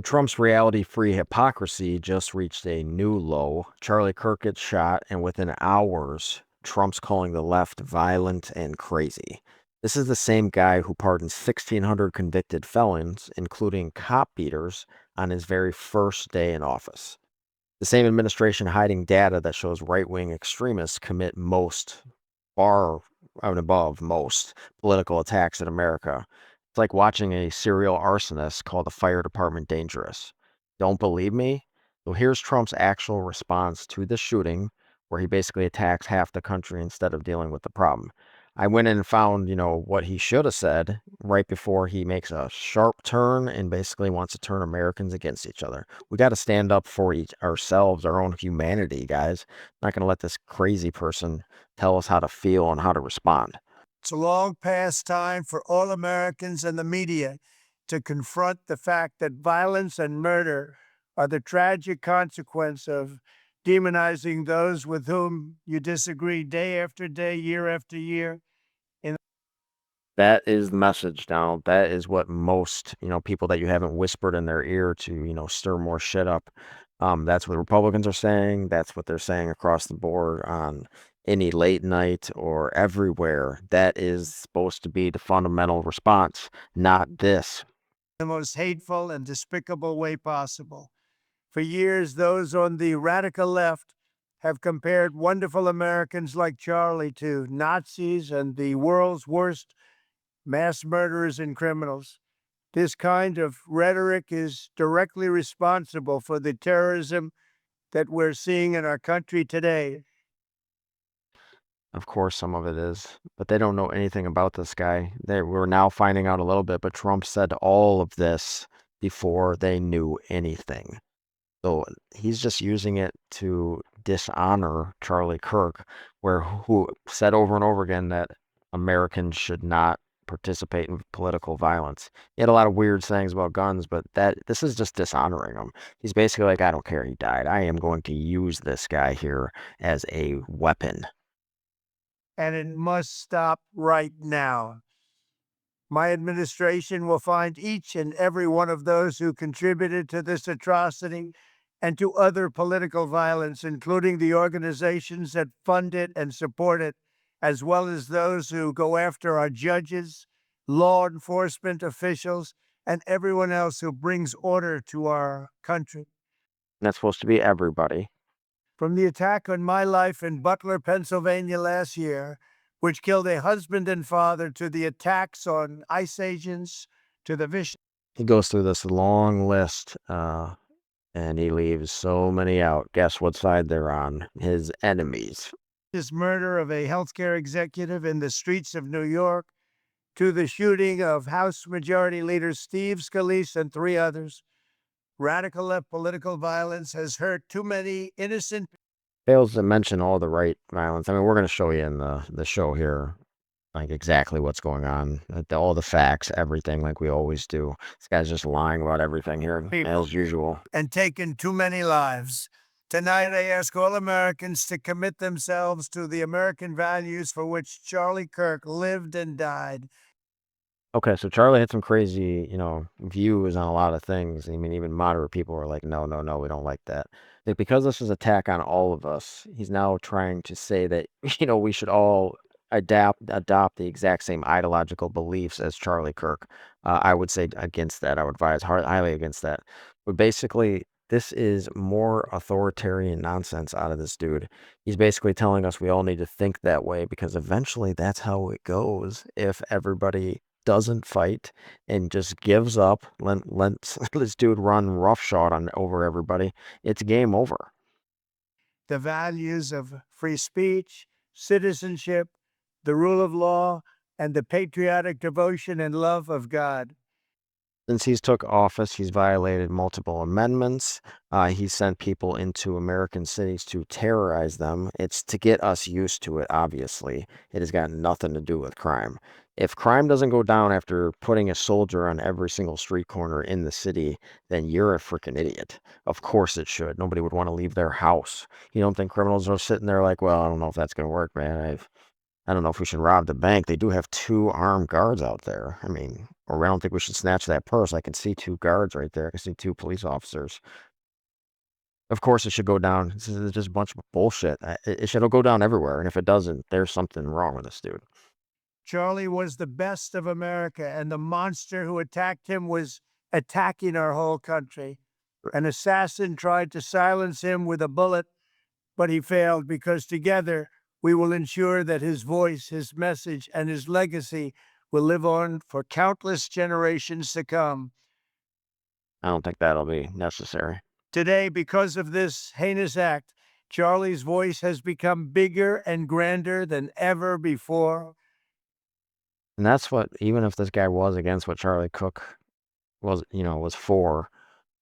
Trump's reality-free hypocrisy just reached a new low. Charlie Kirk gets shot, and within hours, Trump's calling the left violent and crazy. This is the same guy who pardoned 1,600 convicted felons, including cop beaters, on his very first day in office. The same administration hiding data that shows right-wing extremists commit far and above most political attacks in America. It's like watching a serial arsonist call the fire department dangerous. Don't believe me? So here's Trump's actual response to the shooting, where he basically attacks half the country instead of dealing with the problem. I went in and found, what he should have said right before he makes a sharp turn and basically wants to turn Americans against each other. We got to stand up for ourselves, our own humanity, guys. Not going to let this crazy person tell us how to feel and how to respond. It's a long past time for all Americans and the media to confront the fact that violence and murder are the tragic consequence of demonizing those with whom you disagree day after day, year after year. That is the message now. That is what most, people that you haven't whispered in their ear to, stir more shit up. That's what Republicans are saying. That's what they're saying across the board on any late night or everywhere. That is supposed to be the fundamental response, not this. The most hateful and despicable way possible. For years, those on the radical left have compared wonderful Americans like Charlie to Nazis and the world's worst mass murderers and criminals. This kind of rhetoric is directly responsible for the terrorism that we're seeing in our country today. Of course, some of it is, but they don't know anything about this guy. We're now finding out a little bit, but Trump said all of this before they knew anything. So he's just using it to dishonor Charlie Kirk, who said over and over again that Americans should not participate in political violence. He had a lot of weird sayings about guns, but this is just dishonoring him. He's basically like, I don't care, he died. I am going to use this guy here as a weapon. And it must stop right now. My administration will find each and every one of those who contributed to this atrocity and to other political violence, including the organizations that fund it and support it, as well as those who go after our judges, law enforcement officials, and everyone else who brings order to our country. And that's supposed to be everybody. From the attack on my life in Butler, Pennsylvania last year, which killed a husband and father, to the attacks on ICE agents, to the vicious He goes through this long list, and he leaves so many out. Guess what side they're on? His enemies. murder of a healthcare executive in the streets of New York, to the shooting of House Majority Leader Steve Scalise and three others. Radical left political violence has hurt too many innocent. Fails to mention all the right violence. I mean, we're going to show you in the show here, like exactly what's going on, all the facts, everything, like we always do. This guy's just lying about everything here, as usual. And taken too many lives. Tonight, I ask all Americans to commit themselves to the American values for which Charlie Kirk lived and died. Okay, so Charlie had some crazy, views on a lot of things. I mean, even moderate people were like, no, no, no, we don't like that. Like, because this is an attack on all of us, he's now trying to say that, we should all adopt the exact same ideological beliefs as Charlie Kirk. I would say against that. I would advise highly against that. But basically, this is more authoritarian nonsense out of this dude. He's basically telling us we all need to think that way because eventually that's how it goes if everybody doesn't fight and just gives up, lets this dude run roughshod over everybody. It's game over. The values of free speech, citizenship, the rule of law, and the patriotic devotion and love of God. Since he's took office, he's violated multiple amendments. He sent people into American cities to terrorize them. It's to get us used to it, obviously. It has got nothing to do with crime. If crime doesn't go down after putting a soldier on every single street corner in the city, then you're a freaking idiot. Of course it should. Nobody would want to leave their house. You don't think criminals are sitting there like, well, I don't know if that's going to work, man. I don't know if we should rob the bank. They do have 2 armed guards out there. I mean, or I don't think we should snatch that purse. I can see 2 guards right there. I can see 2 police officers. Of course, it should go down. This is just a bunch of bullshit. It should go down everywhere, and if it doesn't, there's something wrong with this dude. Charlie was the best of America, and the monster who attacked him was attacking our whole country. An assassin tried to silence him with a bullet, but he failed because together we will ensure that his voice, his message, and his legacy will live on for countless generations to come. I don't think that'll be necessary. Today, because of this heinous act, Charlie's voice has become bigger and grander than ever before. And that's what, even if this guy was against what Charlie Cook was for,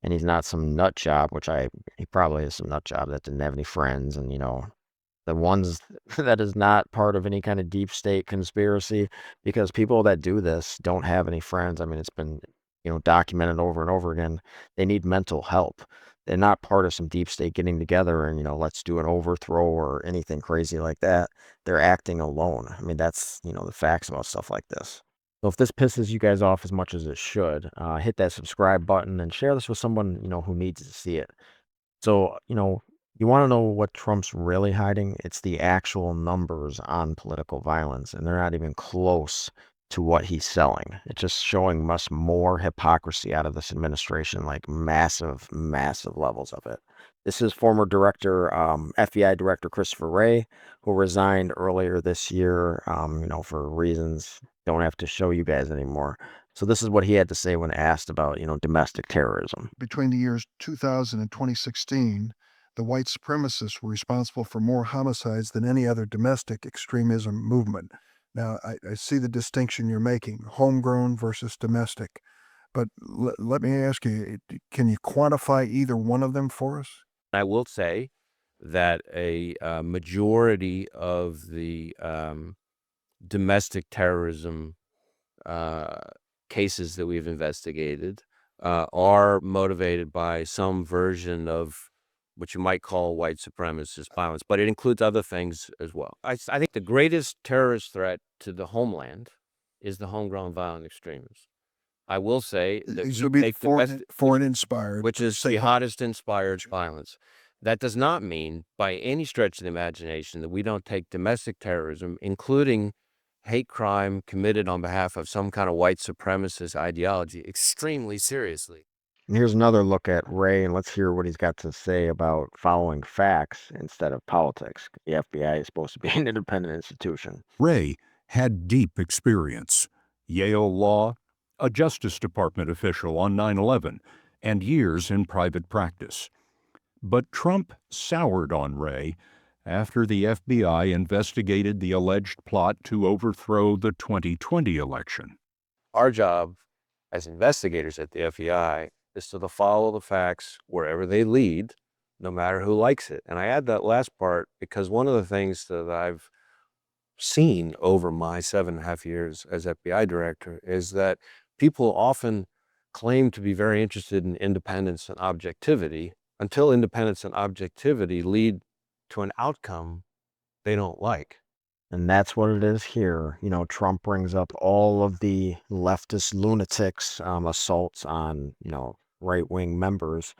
and he's not some nut job, which he probably is some nut job that didn't have any friends, and the ones that is not part of any kind of deep state conspiracy, because people that do this don't have any friends. I mean, it's been, documented over and over again. They need mental help. They're not part of some deep state getting together and, let's do an overthrow or anything crazy like that. They're acting alone. I mean, that's, the facts about stuff like this. So if this pisses you guys off as much as it should, hit that subscribe button and share this with someone, who needs to see it. So, you want to know what Trump's really hiding? It's the actual numbers on political violence, and they're not even close to what he's selling. It's just showing much more hypocrisy out of this administration, like massive, massive levels of it. This is former FBI Director Christopher Wray, who resigned earlier this year, for reasons don't have to show you guys anymore. So this is what he had to say when asked about, domestic terrorism. Between the years 2000 and 2016, the white supremacists were responsible for more homicides than any other domestic extremism movement. Now, I see the distinction you're making, homegrown versus domestic. But let me ask you, can you quantify either one of them for us? I will say that a majority of the domestic terrorism cases that we've investigated are motivated by some version of what you might call white supremacist violence, but it includes other things as well. I think the greatest terrorist threat to the homeland is the homegrown violent extremists. I will say that These would be foreign inspired, which is jihadist inspired violence. That does not mean by any stretch of the imagination that we don't take domestic terrorism, including hate crime committed on behalf of some kind of white supremacist ideology, extremely seriously. And here's another look at Ray, and let's hear what he's got to say about following facts instead of politics. The FBI is supposed to be an independent institution. Ray had deep experience. Yale Law, a Justice Department official on 9/11, and years in private practice. But Trump soured on Ray after the FBI investigated the alleged plot to overthrow the 2020 election. Our job as investigators at the FBI is to follow the facts wherever they lead, no matter who likes it. And I add that last part because one of the things that I've seen over my 7.5 years as FBI director is that people often claim to be very interested in independence and objectivity until independence and objectivity lead to an outcome they don't like. And that's what it is here. Trump brings up all of the leftist lunatics assaults on, right-wing members,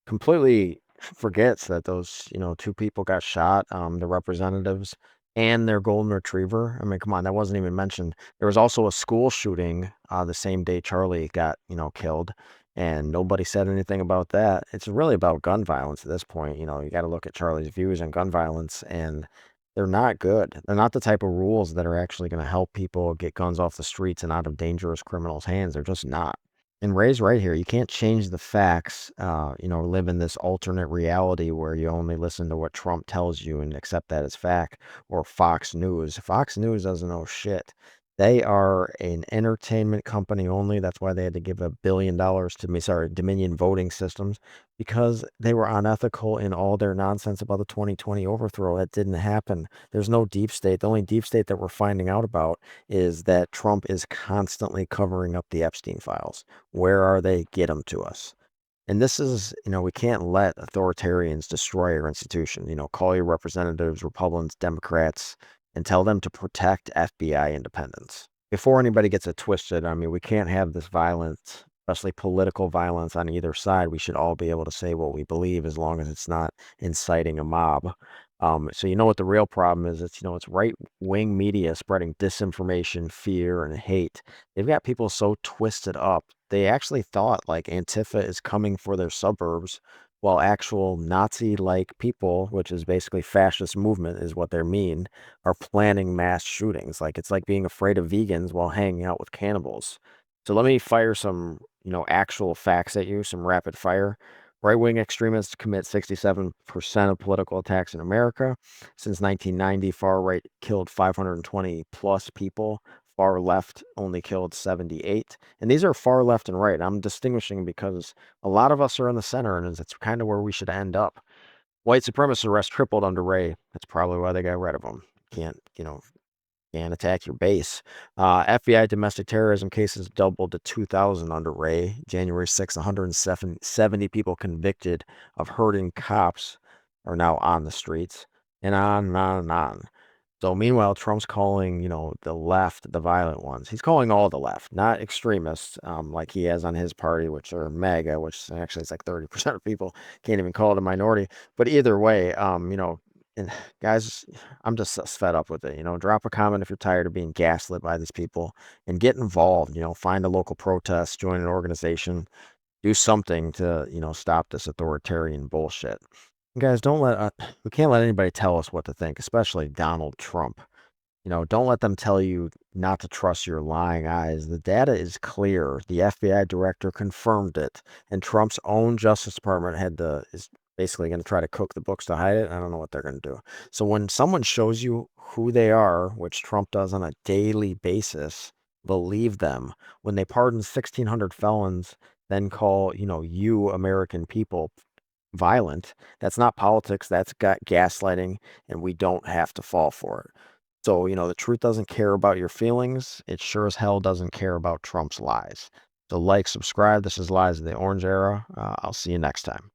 completely forgets that those, 2 people got shot, the representatives and their golden retriever. I mean, come on, that wasn't even mentioned. There was also a school shooting the same day Charlie got, killed, and nobody said anything about that. It's really about gun violence at this point. You got to look at Charlie's views on gun violence, and they're not good. They're not the type of rules that are actually going to help people get guns off the streets and out of dangerous criminals' hands. They're just not. And Ray's right here. You can't change the facts, live in this alternate reality where you only listen to what Trump tells you and accept that as fact, or Fox News. Fox News doesn't know shit. They are an entertainment company only. That's why they had to give $1 billion to Dominion Voting Systems, because they were unethical in all their nonsense about the 2020 overthrow. That didn't happen. There's no deep state. The only deep state that we're finding out about is that Trump is constantly covering up the Epstein files. Where are they? Get them to us. And this is, we can't let authoritarians destroy our institution. Call your representatives, Republicans, Democrats, and tell them to protect FBI independence. before anybody gets it twisted, I mean, we can't have this violence, especially political violence on either side. We should all be able to say what we believe as long as it's not inciting a mob. So you know what the real problem is? It's right-wing media spreading disinformation, fear, and hate. They've got people so twisted up. They actually thought like Antifa is coming for their suburbs, while actual Nazi-like people, which is basically fascist movement, is what they mean, are planning mass shootings. Like it's like being afraid of vegans while hanging out with cannibals. So let me fire some, actual facts at you, some rapid fire. Right-wing extremists commit 67% of political attacks in America. Since 1990, far right killed 520 plus people. Far left only killed 78. And these are far left and right. I'm distinguishing because a lot of us are in the center, and it's kind of where we should end up. White supremacist arrests tripled under Ray. That's probably why they got rid of him. Can't attack your base. FBI domestic terrorism cases doubled to 2,000 under Ray. January 6th, 170 people convicted of hurting cops are now on the streets, and on and on and on. So meanwhile, Trump's calling, the left, the violent ones. He's calling all the left, not extremists, like he has on his party, which are MAGA, which actually is like 30% of people can't even call it a minority. But either way, and guys, I'm just fed up with it. Drop a comment if you're tired of being gaslit by these people and get involved. Find a local protest, join an organization, do something to, stop this authoritarian bullshit. Guys, we can't let anybody tell us what to think, especially Donald Trump. Don't let them tell you not to trust your lying eyes. The data is clear. The FBI director confirmed it, and Trump's own Justice Department is basically going to try to cook the books to hide it. I don't know what they're going to do. So when someone shows you who they are, which Trump does on a daily basis, believe them. When they pardon 1,600 felons, then call, you American people violent. That's not politics. That's got gaslighting, and we don't have to fall for it. So, the truth doesn't care about your feelings. It sure as hell doesn't care about Trump's lies. So subscribe. This is Lies of the Orange Era. I'll see you next time.